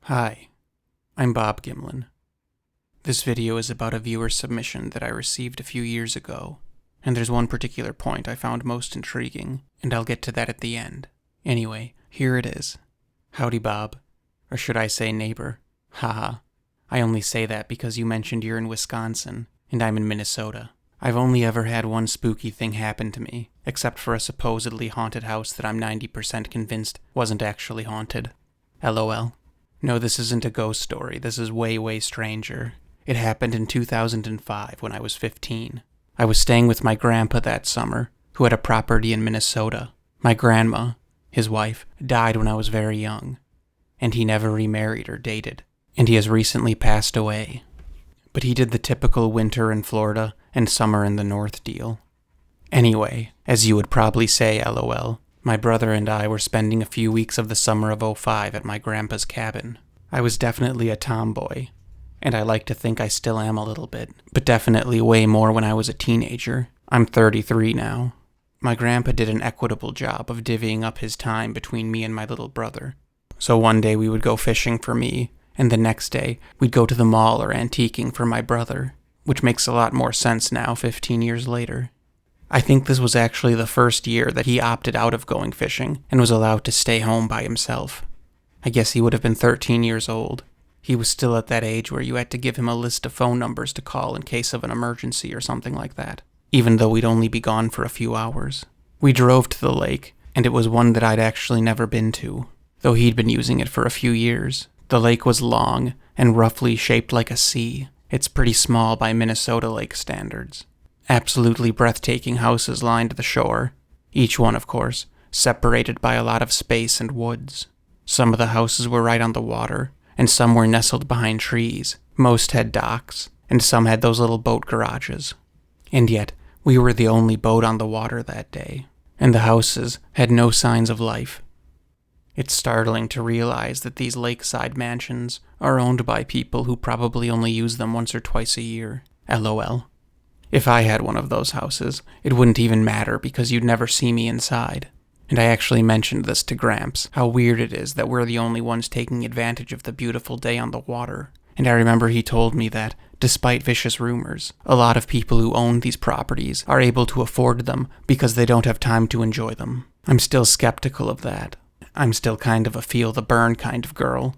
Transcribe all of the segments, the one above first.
Hi, I'm Bob Gimlin. This video is about a viewer submission that I received a few years ago, and there's one particular point I found most intriguing, and I'll get to that at the end. Anyway, here it is. Howdy, Bob. Or should I say neighbor? Haha. I only say that because you mentioned you're in Wisconsin, and I'm in Minnesota. I've only ever had one spooky thing happen to me, except for a supposedly haunted house that I'm 90% convinced wasn't actually haunted. LOL. No, this isn't a ghost story. This is way, way stranger. It happened in 2005 when I was 15. I was staying with my grandpa that summer, who had a property in Minnesota. My grandma, his wife, died when I was very young, and he never remarried or dated, and he has recently passed away. But he did the typical winter in Florida and summer in the North deal. Anyway, as you would probably say, LOL, my brother and I were spending a few weeks of the summer of '05 at my grandpa's cabin. I was definitely a tomboy, and I like to think I still am a little bit, but definitely way more when I was a teenager. I'm 33 now. My grandpa did an equitable job of divvying up his time between me and my little brother. So one day we would go fishing for me, and the next day we'd go to the mall or antiquing for my brother, which makes a lot more sense now 15 years later. I think this was actually the first year that he opted out of going fishing and was allowed to stay home by himself. I guess he would have been 13 years old. He was still at that age where you had to give him a list of phone numbers to call in case of an emergency or something like that, even though we'd only be gone for a few hours. We drove to the lake, and it was one that I'd actually never been to, though he'd been using it for a few years. The lake was long and roughly shaped like a C. It's pretty small by Minnesota lake standards. Absolutely breathtaking houses lined the shore, each one, of course, separated by a lot of space and woods. Some of the houses were right on the water, and some were nestled behind trees. Most had docks, and some had those little boat garages. And yet, we were the only boat on the water that day, and the houses had no signs of life. It's startling to realize that these lakeside mansions are owned by people who probably only use them once or twice a year. LOL. If I had one of those houses, it wouldn't even matter because you'd never see me inside. And I actually mentioned this to Gramps, how weird it is that we're the only ones taking advantage of the beautiful day on the water. And I remember he told me that, despite vicious rumors, a lot of people who own these properties are able to afford them because they don't have time to enjoy them. I'm still skeptical of that. I'm still kind of a feel the burn kind of girl.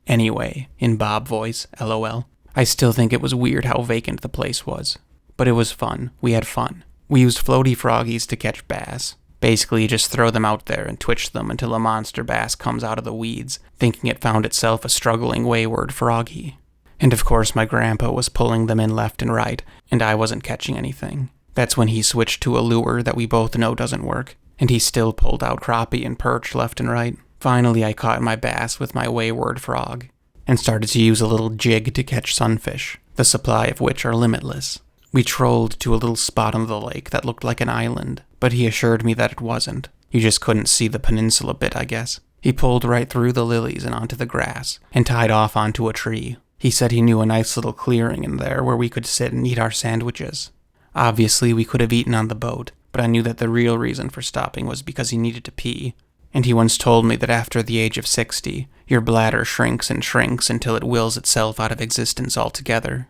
Anyway, in Bob voice, LOL, I still think it was weird how vacant the place was. But it was fun. We had fun. We used floaty froggies to catch bass. Basically, you just throw them out there and twitch them until a monster bass comes out of the weeds, thinking it found itself a struggling wayward froggy. And of course, my grandpa was pulling them in left and right, and I wasn't catching anything. That's when he switched to a lure that we both know doesn't work, and he still pulled out crappie and perch left and right. Finally, I caught my bass with my wayward frog, and started to use a little jig to catch sunfish, the supply of which are limitless. We trolled to a little spot on the lake that looked like an island, but he assured me that it wasn't. You just couldn't see the peninsula bit, I guess. He pulled right through the lilies and onto the grass, and tied off onto a tree. He said he knew a nice little clearing in there where we could sit and eat our sandwiches. Obviously, we could have eaten on the boat, but I knew that the real reason for stopping was because he needed to pee. And he once told me that after the age of 60, your bladder shrinks and shrinks until it wills itself out of existence altogether.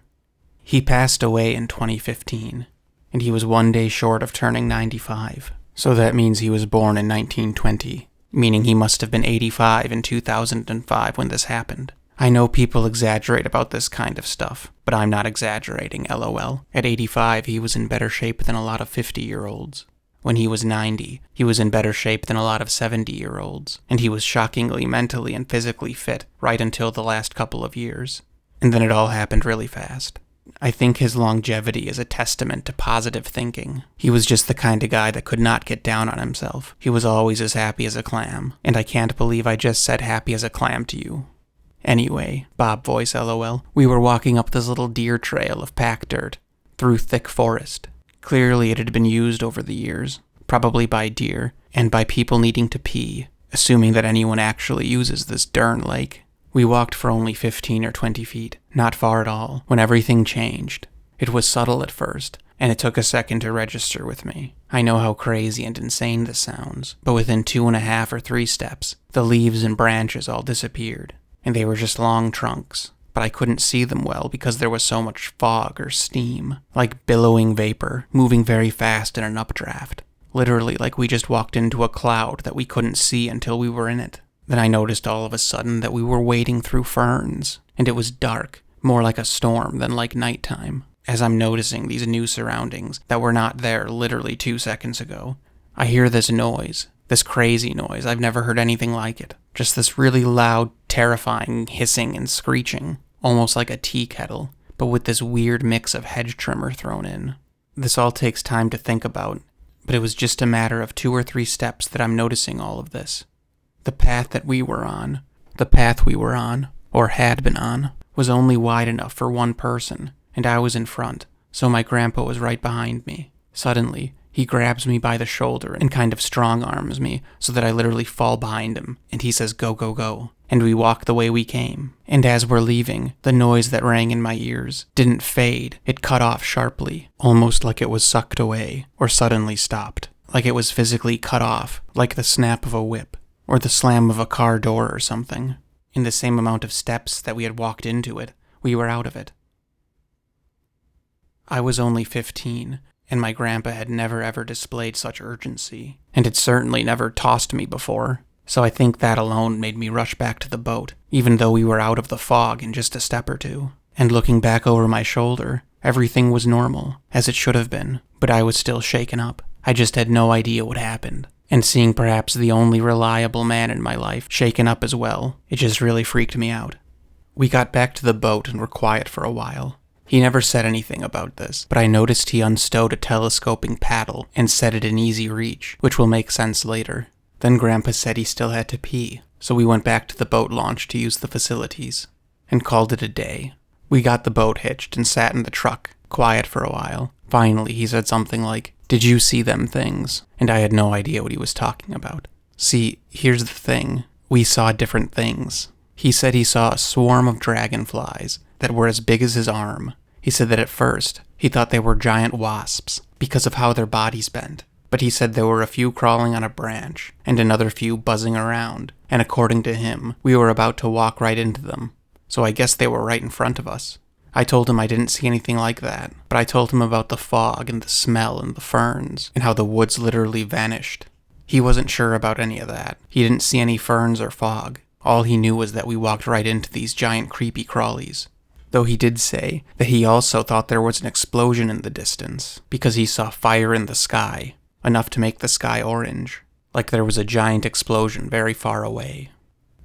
He passed away in 2015, and he was one day short of turning 95. So that means he was born in 1920, meaning he must have been 85 in 2005 when this happened. I know people exaggerate about this kind of stuff, but I'm not exaggerating, LOL. At 85, he was in better shape than a lot of 50-year-olds. When he was 90, he was in better shape than a lot of 70-year-olds, and he was shockingly mentally and physically fit right until the last couple of years. And then it all happened really fast. I think his longevity is a testament to positive thinking. He was just the kind of guy that could not get down on himself. He was always as happy as a clam, and I can't believe I just said happy as a clam to you. Anyway, Bob voice LOL, we were walking up this little deer trail of pack dirt, through thick forest. Clearly it had been used over the years, probably by deer, and by people needing to pee, assuming that anyone actually uses this darn lake. We walked for only 15 or 20 feet, not far at all, when everything changed. It was subtle at first, and it took a second to register with me. I know how crazy and insane this sounds, but within 2.5 or 3 steps, the leaves and branches all disappeared, and they were just long trunks, but I couldn't see them well because there was so much fog or steam, like billowing vapor, moving very fast in an updraft. Literally like we just walked into a cloud that we couldn't see until we were in it. Then I noticed all of a sudden that we were wading through ferns, and it was dark, more like a storm than like nighttime. As I'm noticing these new surroundings that were not there literally 2 seconds ago, I hear this noise, this crazy noise. I've never heard anything like it. Just this really loud, terrifying hissing and screeching, almost like a tea kettle, but with this weird mix of hedge trimmer thrown in. This all takes time to think about, but it was just a matter of 2 or 3 steps that I'm noticing all of this. The path we were on, or had been on, was only wide enough for one person, and I was in front, so my grandpa was right behind me. Suddenly, he grabs me by the shoulder and kind of strong-arms me so that I literally fall behind him, and he says, "Go, go, go." And we walk the way we came. And as we're leaving, the noise that rang in my ears didn't fade, it cut off sharply, almost like it was sucked away, or suddenly stopped. Like it was physically cut off, like the snap of a whip, or the slam of a car door or something. In the same amount of steps that we had walked into it, we were out of it. I was only 15, and my grandpa had never ever displayed such urgency, and had certainly never tossed me before, so I think that alone made me rush back to the boat, even though we were out of the fog in just a step or two. And looking back over my shoulder, everything was normal, as it should have been, but I was still shaken up. I just had no idea what happened. And seeing perhaps the only reliable man in my life shaken up as well, it just really freaked me out. We got back to the boat and were quiet for a while. He never said anything about this, but I noticed he unstowed a telescoping paddle and set it in easy reach, which will make sense later. Then Grandpa said he still had to pee, so we went back to the boat launch to use the facilities, and called it a day. We got the boat hitched and sat in the truck, quiet for a while. Finally, he said something like, "Did you see them things?" And I had no idea what he was talking about. See, here's the thing. We saw different things. He said he saw a swarm of dragonflies that were as big as his arm. He said that at first, he thought they were giant wasps because of how their bodies bent. But he said there were a few crawling on a branch, and another few buzzing around, and according to him, we were about to walk right into them. So I guess they were right in front of us. I told him I didn't see anything like that, but I told him about the fog and the smell and the ferns, and how the woods literally vanished. He wasn't sure about any of that. He didn't see any ferns or fog. All he knew was that we walked right into these giant creepy crawlies. Though he did say that he also thought there was an explosion in the distance, because he saw fire in the sky, enough to make the sky orange, like there was a giant explosion very far away.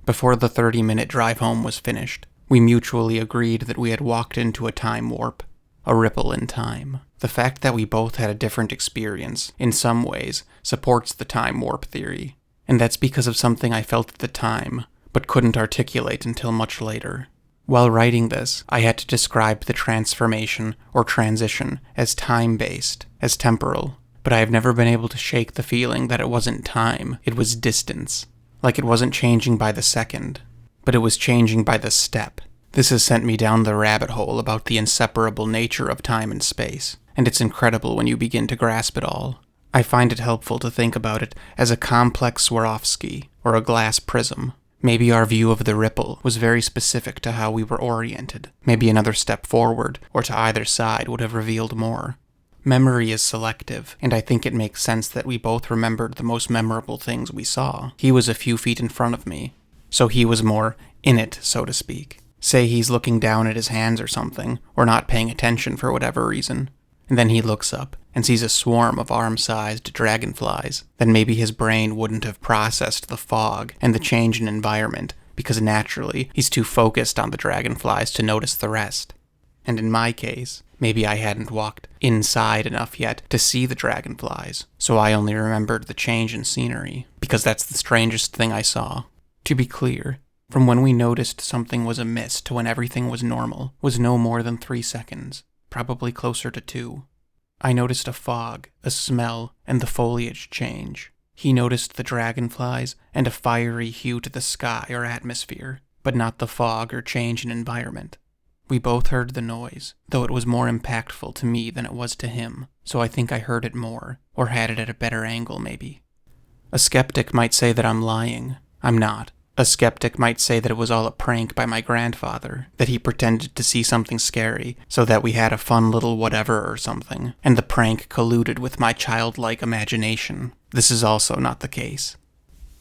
Before the 30-minute drive home was finished, we mutually agreed that we had walked into a time warp, a ripple in time. The fact that we both had a different experience, in some ways, supports the time warp theory, and that's because of something I felt at the time, but couldn't articulate until much later. While writing this, I had to describe the transformation or transition as time-based, as temporal, but I have never been able to shake the feeling that it wasn't time, it was distance. Like it wasn't changing by the second, but it was changing by the step. This has sent me down the rabbit hole about the inseparable nature of time and space, and it's incredible when you begin to grasp it all. I find it helpful to think about it as a complex Swarovski, or a glass prism. Maybe our view of the ripple was very specific to how we were oriented. Maybe another step forward, or to either side, would have revealed more. Memory is selective, and I think it makes sense that we both remembered the most memorable things we saw. He was a few feet in front of me, so he was more in it, so to speak. Say he's looking down at his hands or something, or not paying attention for whatever reason, and then he looks up and sees a swarm of arm-sized dragonflies. Then maybe his brain wouldn't have processed the fog and the change in environment, because naturally he's too focused on the dragonflies to notice the rest. And in my case, maybe I hadn't walked inside enough yet to see the dragonflies, so I only remembered the change in scenery, because that's the strangest thing I saw. To be clear, from when we noticed something was amiss to when everything was normal was no more than 3 seconds, probably closer to 2. I noticed a fog, a smell, and the foliage change. He noticed the dragonflies and a fiery hue to the sky or atmosphere, but not the fog or change in environment. We both heard the noise, though it was more impactful to me than it was to him, so I think I heard it more, or had it at a better angle maybe. A skeptic might say that I'm lying. I'm not. A skeptic might say that it was all a prank by my grandfather, that he pretended to see something scary so that we had a fun little whatever or something, and the prank colluded with my childlike imagination. This is also not the case.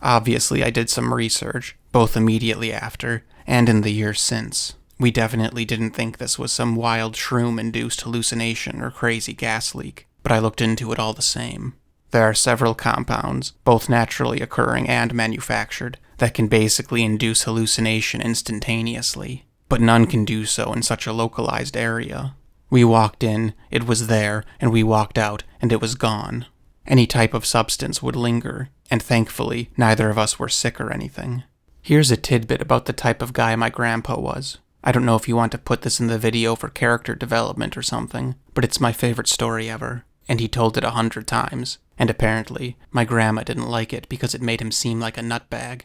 Obviously, I did some research, both immediately after and in the years since. We definitely didn't think this was some wild shroom-induced hallucination or crazy gas leak, but I looked into it all the same. There are several compounds, both naturally occurring and manufactured, that can basically induce hallucination instantaneously, but none can do so in such a localized area. We walked in, it was there, and we walked out, and it was gone. Any type of substance would linger, and thankfully, neither of us were sick or anything. Here's a tidbit about the type of guy my grandpa was. I don't know if you want to put this in the video for character development or something, but it's my favorite story ever, and he told it 100 times, and apparently, my grandma didn't like it because it made him seem like a nutbag.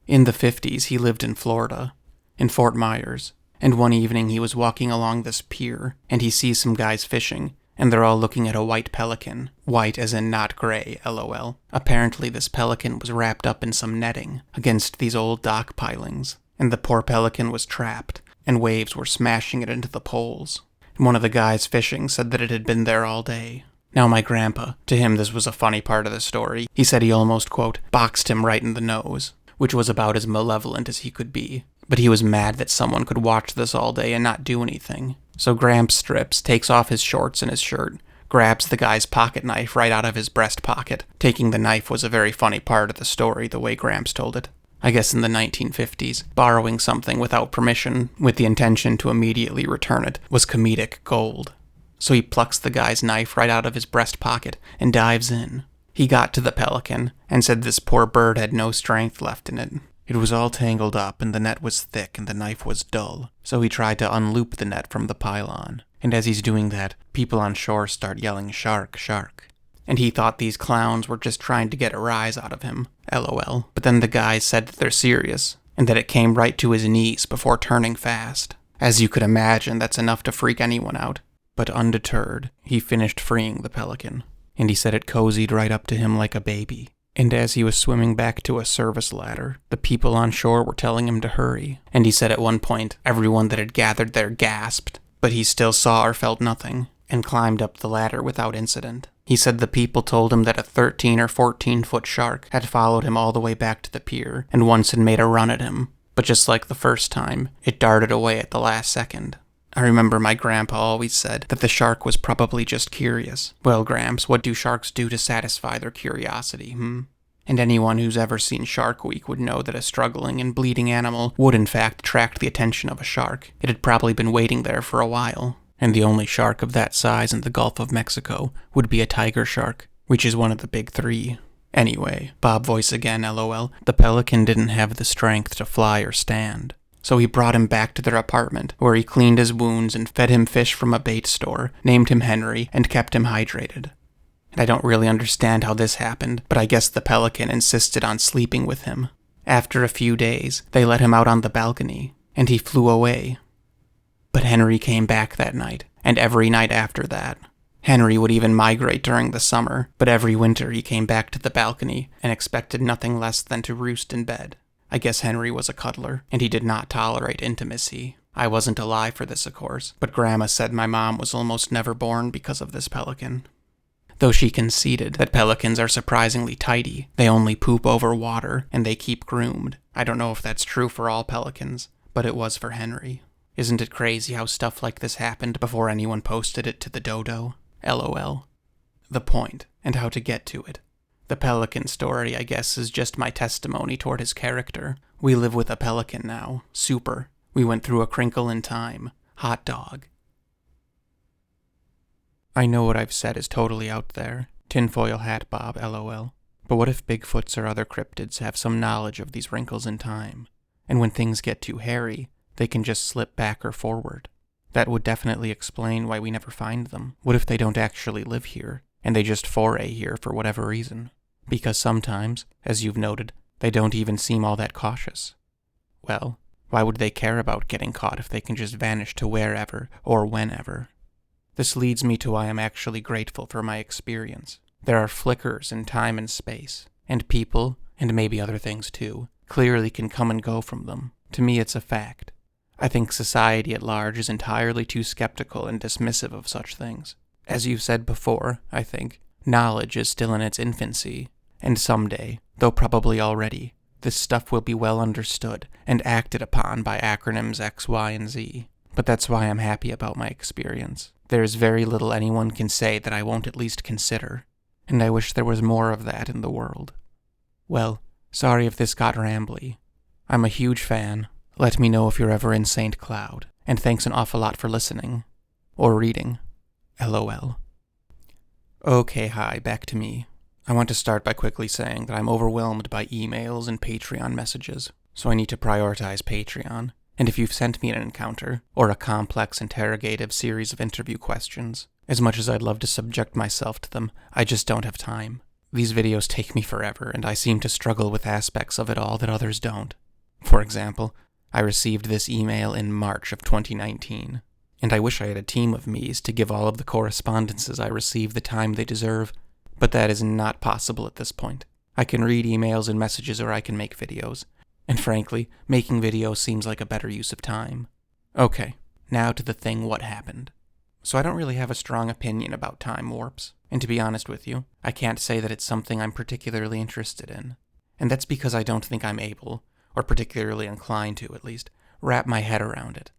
In the 50s, he lived in Florida, in Fort Myers, and one evening he was walking along this pier, and he sees some guys fishing, and they're all looking at a white pelican. White as in not gray, lol. Apparently this pelican was wrapped up in some netting against these old dock pilings, and the poor pelican was trapped, and waves were smashing it into the poles. And one of the guys fishing said that it had been there all day. Now my grandpa, to him this was a funny part of the story. He said he almost, quote, boxed him right in the nose, which was about as malevolent as he could be. But he was mad that someone could watch this all day and not do anything. So Gramps strips, takes off his shorts and his shirt, grabs the guy's pocket knife right out of his breast pocket. Taking the knife was a very funny part of the story, the way Gramps told it. I guess in the 1950s, borrowing something without permission, with the intention to immediately return it, was comedic gold. So he plucks the guy's knife right out of his breast pocket and dives in. He got to the pelican and said this poor bird had no strength left in it. It was all tangled up and the net was thick and the knife was dull, so he tried to unloop the net from the pylon. And as he's doing that, people on shore start yelling, "Shark, shark." And he thought these clowns were just trying to get a rise out of him, lol. But then the guys said that they're serious, and that it came right to his knees before turning fast. As you could imagine, that's enough to freak anyone out. But undeterred, he finished freeing the pelican, and he said it cozied right up to him like a baby. And as he was swimming back to a service ladder, the people on shore were telling him to hurry, and he said at one point everyone that had gathered there gasped, but he still saw or felt nothing, and climbed up the ladder without incident. He said the people told him that a 13 or 14-foot shark had followed him all the way back to the pier, and once had made a run at him, but just like the first time, it darted away at the last second. I remember my grandpa always said that the shark was probably just curious. Well, Gramps, what do sharks do to satisfy their curiosity, And anyone who's ever seen Shark Week would know that a struggling and bleeding animal would in fact attract the attention of a shark. It had probably been waiting there for a while. And the only shark of that size in the Gulf of Mexico would be a tiger shark, which is one of the big three. Anyway, Bob voice again, lol. The pelican didn't have the strength to fly or stand. So he brought him back to their apartment, where he cleaned his wounds and fed him fish from a bait store, named him Henry, and kept him hydrated. And I don't really understand how this happened, but I guess the pelican insisted on sleeping with him. After a few days, they let him out on the balcony, and he flew away. But Henry came back that night, and every night after that. Henry would even migrate during the summer, but every winter he came back to the balcony and expected nothing less than to roost in bed. I guess Henry was a cuddler, and he did not tolerate intimacy. I wasn't alive for this, of course, but Grandma said my mom was almost never born because of this pelican. Though she conceded that pelicans are surprisingly tidy, they only poop over water, and they keep groomed. I don't know if that's true for all pelicans, but it was for Henry. Isn't it crazy how stuff like this happened before anyone posted it to the dodo? LOL. The point, and how to get to it. The pelican story, I guess, is just my testimony toward his character. We live with a pelican now. Super. We went through a crinkle in time. Hot dog. I know what I've said is totally out there. Tinfoil hat Bob, LOL. But what if Bigfoots or other cryptids have some knowledge of these wrinkles in time? And when things get too hairy, they can just slip back or forward. That would definitely explain why we never find them. What if they don't actually live here, and they just foray here for whatever reason? Because sometimes, as you've noted, they don't even seem all that cautious. Well, why would they care about getting caught if they can just vanish to wherever or whenever? This leads me to why I'm actually grateful for my experience. There are flickers in time and space, and people, and maybe other things too, clearly can come and go from them. To me, it's a fact. I think society at large is entirely too skeptical and dismissive of such things. As you've said before, I think, knowledge is still in its infancy, and someday, though probably already, this stuff will be well understood and acted upon by acronyms X, Y, and Z. But that's why I'm happy about my experience. There is very little anyone can say that I won't at least consider, and I wish there was more of that in the world. Well, sorry if this got rambly. I'm a huge fan. Let me know if you're ever in St. Cloud, and thanks an awful lot for listening. Or reading. LOL. Okay, hi, back to me. I want to start by quickly saying that I'm overwhelmed by emails and Patreon messages, so I need to prioritize Patreon. And if you've sent me an encounter, or a complex interrogative series of interview questions, as much as I'd love to subject myself to them, I just don't have time. These videos take me forever, and I seem to struggle with aspects of it all that others don't. For example, I received this email in March of 2019, and I wish I had a team of me's to give all of the correspondences I receive the time they deserve, but that is not possible at this point. I can read emails and messages, or I can make videos. And frankly, making videos seems like a better use of time. Okay, now to the thing what happened. So I don't really have a strong opinion about time warps, and to be honest with you, I can't say that it's something I'm particularly interested in. And that's because I don't think I'm able, or particularly inclined to at least, wrap my head around it.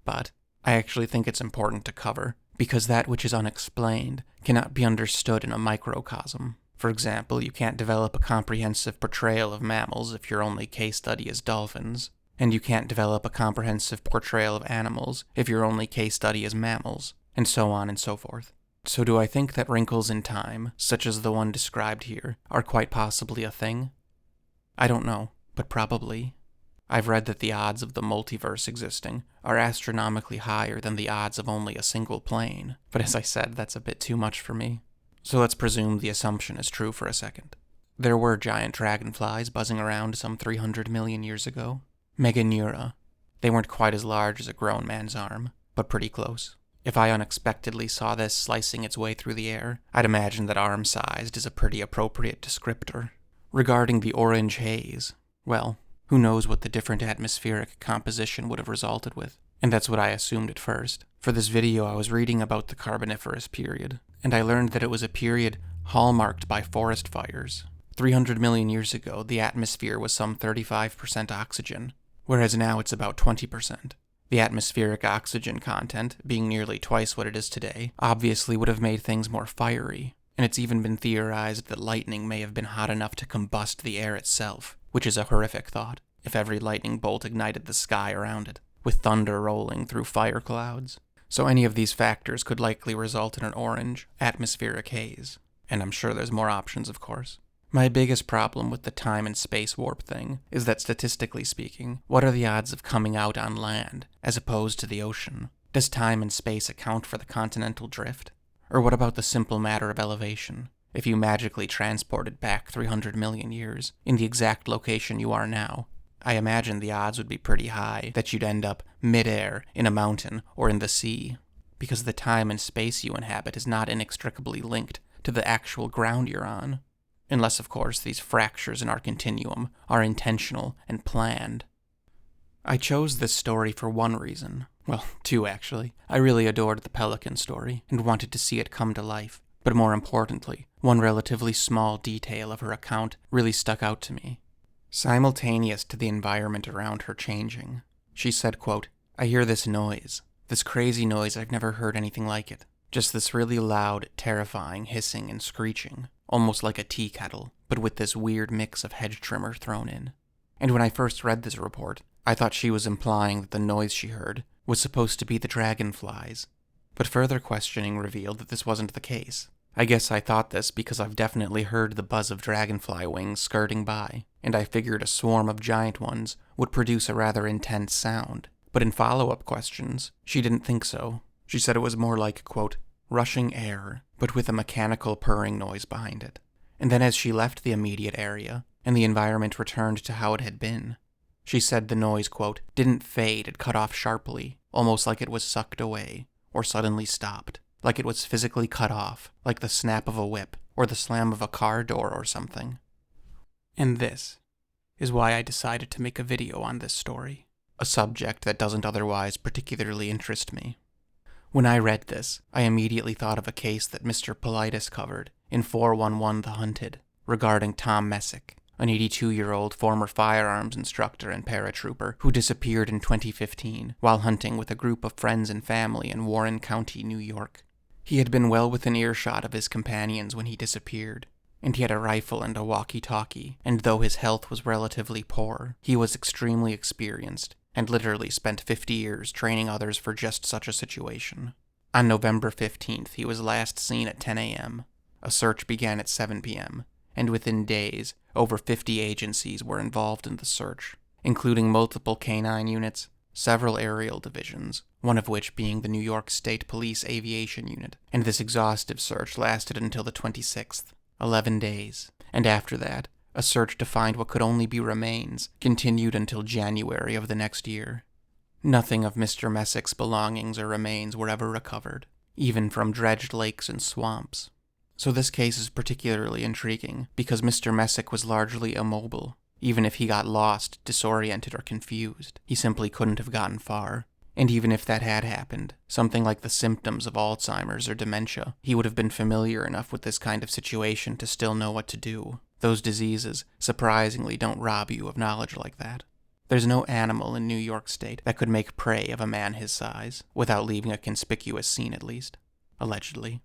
But I actually think it's important to cover, because that which is unexplained cannot be understood in a microcosm. For example, you can't develop a comprehensive portrayal of mammals if your only case study is dolphins, and you can't develop a comprehensive portrayal of animals if your only case study is mammals, and so on and so forth. So do I think that wrinkles in time, such as the one described here, are quite possibly a thing? I don't know, but probably. I've read that the odds of the multiverse existing are astronomically higher than the odds of only a single plane, but as I said, that's a bit too much for me. So let's presume the assumption is true for a second. There were giant dragonflies buzzing around some 300 million years ago. Meganeura. They weren't quite as large as a grown man's arm, but pretty close. If I unexpectedly saw this slicing its way through the air, I'd imagine that arm-sized is a pretty appropriate descriptor. Regarding the orange haze, well, who knows what the different atmospheric composition would have resulted with. And that's what I assumed at first. For this video, I was reading about the Carboniferous period, and I learned that it was a period hallmarked by forest fires. 300 million years ago, the atmosphere was some 35% oxygen, whereas now it's about 20%. The atmospheric oxygen content, being nearly twice what it is today, obviously would have made things more fiery, and it's even been theorized that lightning may have been hot enough to combust the air itself, which is a horrific thought, if every lightning bolt ignited the sky around it, with thunder rolling through fire clouds. So any of these factors could likely result in an orange, atmospheric haze. And I'm sure there's more options, of course. My biggest problem with the time and space warp thing is that, statistically speaking, what are the odds of coming out on land, as opposed to the ocean? Does time and space account for the continental drift? Or what about the simple matter of elevation? If you magically transported back 300 million years, in the exact location you are now, I imagine the odds would be pretty high that you'd end up mid-air, in a mountain, or in the sea, because the time and space you inhabit is not inextricably linked to the actual ground you're on. Unless, of course, these fractures in our continuum are intentional and planned. I chose this story for one reason. Well, two, actually. I really adored the pelican story, and wanted to see it come to life. But more importantly, one relatively small detail of her account really stuck out to me. Simultaneous to the environment around her changing, she said, quote, "I hear this noise. This crazy noise, I've never heard anything like it. Just this really loud, terrifying hissing and screeching, almost like a tea kettle, but with this weird mix of hedge trimmer thrown in." And when I first read this report, I thought she was implying that the noise she heard was supposed to be the dragonflies. But further questioning revealed that this wasn't the case. I guess I thought this because I've definitely heard the buzz of dragonfly wings skirting by, and I figured a swarm of giant ones would produce a rather intense sound. But in follow-up questions, she didn't think so. She said it was more like, quote, rushing air, but with a mechanical purring noise behind it. And then as she left the immediate area, and the environment returned to how it had been, she said the noise, quote, didn't fade, it cut off sharply, almost like it was sucked away, or suddenly stopped. Like it was physically cut off, like the snap of a whip, or the slam of a car door or something. And this is why I decided to make a video on this story, a subject that doesn't otherwise particularly interest me. When I read this, I immediately thought of a case that Mr. Politis covered in 411 The Hunted, regarding Tom Messick, an 82-year-old former firearms instructor and paratrooper who disappeared in 2015 while hunting with a group of friends and family in Warren County, New York. He had been well within earshot of his companions when he disappeared, and he had a rifle and a walkie-talkie, and though his health was relatively poor, he was extremely experienced, and literally spent 50 years training others for just such a situation. On November 15th, he was last seen at 10 a.m. A search began at 7 p.m., and within days, over 50 agencies were involved in the search, including multiple canine units, several aerial divisions, one of which being the New York State Police Aviation Unit, and this exhaustive search lasted until the 26th, 11 days, and after that, a search to find what could only be remains continued until January of the next year. Nothing of Mr. Messick's belongings or remains were ever recovered, even from dredged lakes and swamps. So this case is particularly intriguing because Mr. Messick was largely immobile. Even if he got lost, disoriented, or confused, he simply couldn't have gotten far. And even if that had happened, something like the symptoms of Alzheimer's or dementia, he would have been familiar enough with this kind of situation to still know what to do. Those diseases, surprisingly, don't rob you of knowledge like that. There's no animal in New York State that could make prey of a man his size, without leaving a conspicuous scene at least. Allegedly.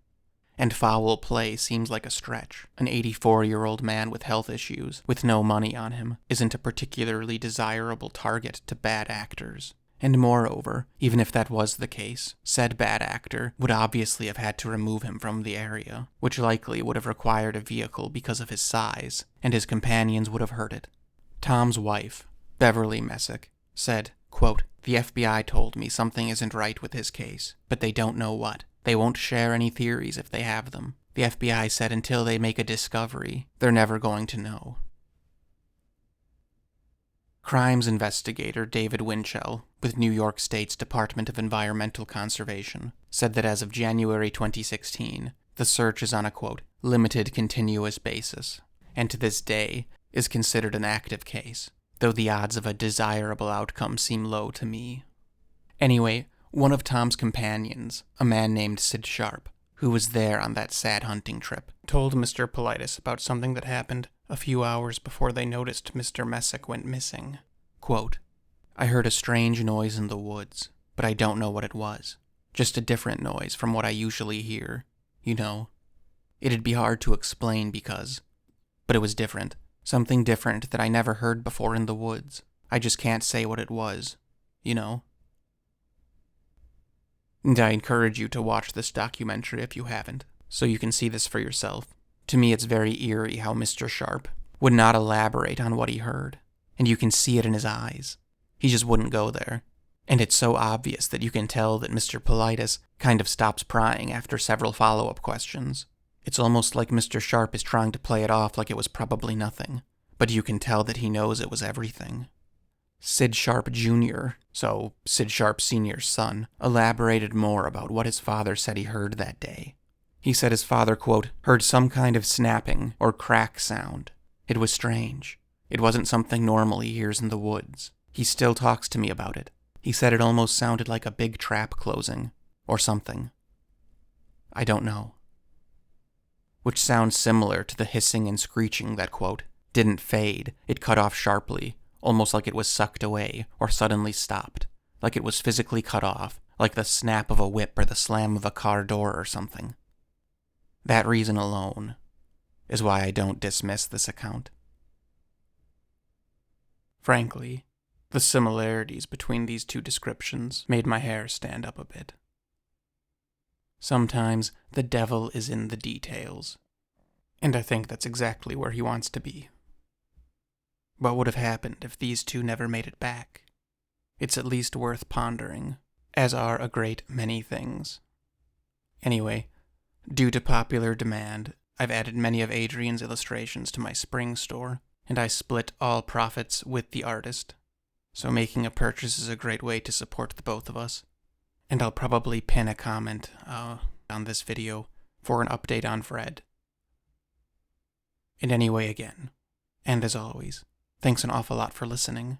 And foul play seems like a stretch. An 84-year-old man with health issues, with no money on him, isn't a particularly desirable target to bad actors. And moreover, even if that was the case, said bad actor would obviously have had to remove him from the area, which likely would have required a vehicle because of his size, and his companions would have heard it. Tom's wife, Beverly Messick, said, quote, "The FBI told me something isn't right with his case, but they don't know what. They won't share any theories if they have them. The FBI said until they make a discovery, they're never going to know." Crimes investigator David Winchell, with New York State's Department of Environmental Conservation, said that as of January 2016, the search is on a, quote, "limited continuous basis, and to this day is considered an active case, though the odds of a desirable outcome seem low to me." Anyway, one of Tom's companions, a man named Sid Sharp, who was there on that sad hunting trip, told Mr. Politis about something that happened a few hours before they noticed Mr. Messick went missing. Quote, "I heard a strange noise in the woods, but I don't know what it was. Just a different noise from what I usually hear, you know. It'd be hard to explain but it was different. Something different that I never heard before in the woods. I just can't say what it was, you know." And I encourage you to watch this documentary if you haven't, so you can see this for yourself. To me, it's very eerie how Mr. Sharp would not elaborate on what he heard, and you can see it in his eyes. He just wouldn't go there. And it's so obvious that you can tell that Mr. Politis kind of stops prying after several follow-up questions. It's almost like Mr. Sharp is trying to play it off like it was probably nothing, but you can tell that he knows it was everything. Sid Sharp Jr., so Sid Sharp Sr.'s son, elaborated more about what his father said he heard that day. He said his father, quote, "heard some kind of snapping or crack sound. It was strange. It wasn't something normal he hears in the woods. He still talks to me about it. He said it almost sounded like a big trap closing, or something. I don't know." Which sounds similar to the hissing and screeching that, quote, "didn't fade, it cut off sharply, almost like it was sucked away or suddenly stopped, like it was physically cut off, like the snap of a whip or the slam of a car door or something. That reason alone is why I don't dismiss this account." Frankly, the similarities between these two descriptions made my hair stand up a bit. Sometimes the devil is in the details, and I think that's exactly where he wants to be. What would have happened if these two never made it back? It's at least worth pondering, as are a great many things. Anyway, due to popular demand, I've added many of Adrian's illustrations to my spring store, and I split all profits with the artist, so making a purchase is a great way to support the both of us. And I'll probably pin a comment on this video for an update on Fred. And anyway, again, and as always, Thanks an awful lot for listening.